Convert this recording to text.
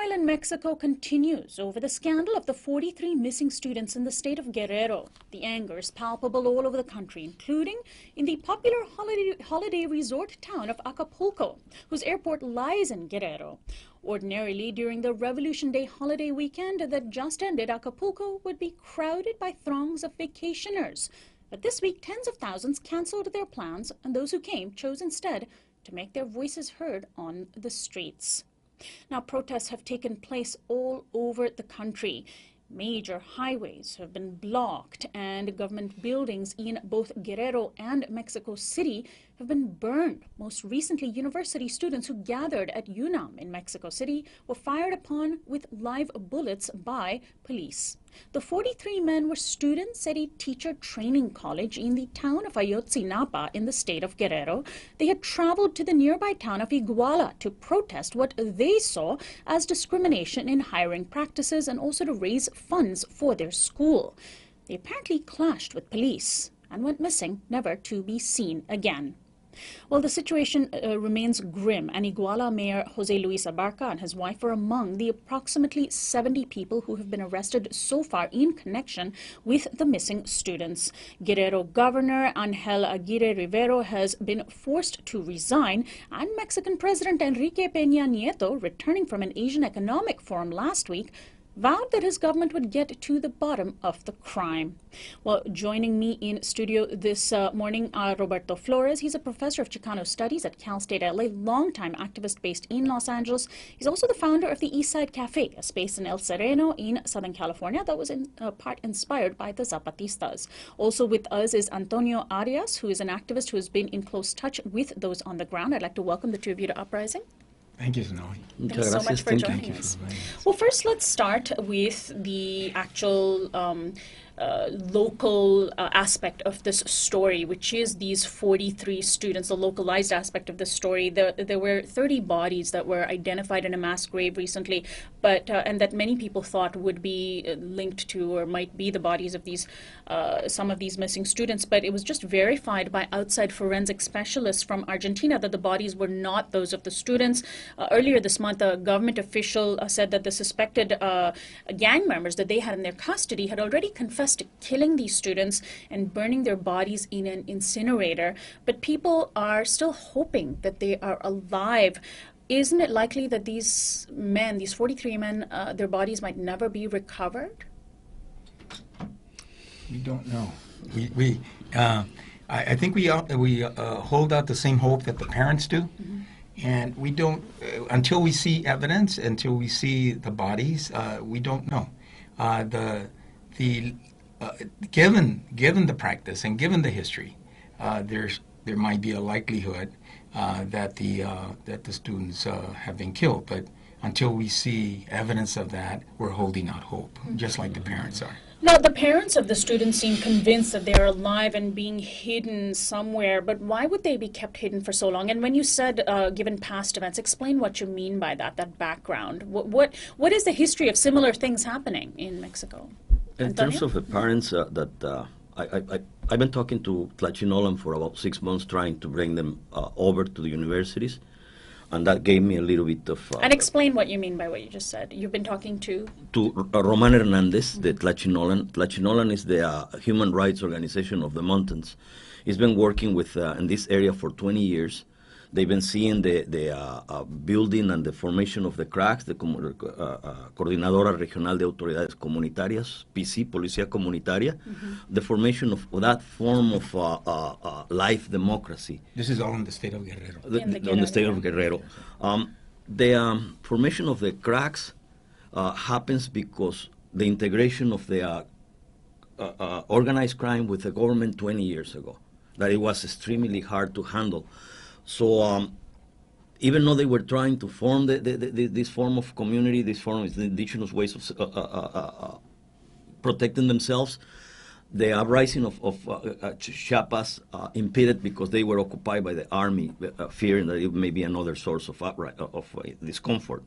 turmoil in Mexico continues over the scandal of the 43 missing students in the state of Guerrero. The anger is palpable all over the country, including in the popular holiday resort town of Acapulco, whose airport lies in Guerrero. Ordinarily, during the Revolution Day holiday weekend that just ended, Acapulco would be crowded by throngs of vacationers. But this week, tens of thousands canceled their plans, and those who came chose instead to make their voices heard on the streets. Now, protests have taken place all over the country. Major highways have been blocked, and government buildings in both Guerrero and Mexico City have been burned. Most recently, university students who gathered at UNAM in Mexico City were fired upon with live bullets by police. The 43 men were students at a teacher training college in the town of Ayotzinapa in the state of Guerrero. They had traveled to the nearby town of Iguala to protest what they saw as discrimination in hiring practices and also to raise funds for their school. They apparently clashed with police and went missing, never to be seen again. Well, the situation remains grim, and Iguala Mayor Jose Luis Abarca and his wife are among the approximately 70 people who have been arrested so far in connection with the missing students. Guerrero Governor Angel Aguirre Rivero has been forced to resign, and Mexican President Enrique Peña Nieto, returning from an Asian Economic Forum last week, vowed that his government would get to the bottom of the crime. Well, joining me in studio this morning are Roberto Flores. He's a professor of Chicano Studies at Cal State LA, longtime activist based in Los Angeles. He's also the founder of the Eastside Cafe, a space in El Sereno in Southern California that was in part inspired by the Zapatistas. Also with us is Antonio Arias, who is an activist who has been in close touch with those on the ground. I'd like to welcome the two of you to Uprising. Thank you, Sonali. Thanks so much for joining us. Well, first, let's start with the actual local aspect of this story, which is these 43 students, the localized aspect of the story. There were 30 bodies that were identified in a mass grave recently, but and that many people thought would be linked to or might be the bodies of these some of these missing students. But it was just verified by outside forensic specialists from Argentina that the bodies were not those of the students. Earlier this month, a government official said that the suspected gang members that they had in their custody had already confessed to killing these students and burning their bodies in an incinerator. But people are still hoping that they are alive. Isn't it likely that these men, these 43 men, their bodies might never be recovered? We don't know. I think we hold out the same hope that the parents do. Mm-hmm. And we don't, until we see evidence, until we see the bodies, we don't know. Given the practice and given the history, there might be a likelihood that the students have been killed. But until we see evidence of that, we're holding out hope, just like the parents are. Now, the parents of the students seem convinced that they're alive and being hidden somewhere, but why would they be kept hidden for so long? And when you said, given past events, explain what you mean by that background. What is the history of similar things happening in Mexico? In Antonio? terms of the parents, I've been talking to Tlachinolan for about 6 months, trying to bring them over to the universities. And that gave me a little bit of... and explain what you mean by what you just said. You've been talking to... Roman Hernandez, the Tlachinolan. Tlachinolan is the human rights organization of the mountains. He's been working with in this area for 20 years. They've been seeing the building and the formation of the cracks, the Coordinadora Regional de Autoridades Comunitarias, PC, Policía Comunitaria, the formation of that form of life democracy. This is all in the state of Guerrero. On the state of Guerrero. The formation of the cracks happens because the integration of the organized crime with the government 20 years ago, that it was extremely hard to handle. So even though they were trying to form this form of community, this form of the indigenous ways of protecting themselves, the uprising of Chiapas impeded because they were occupied by the army, fearing that it may be another source of discomfort.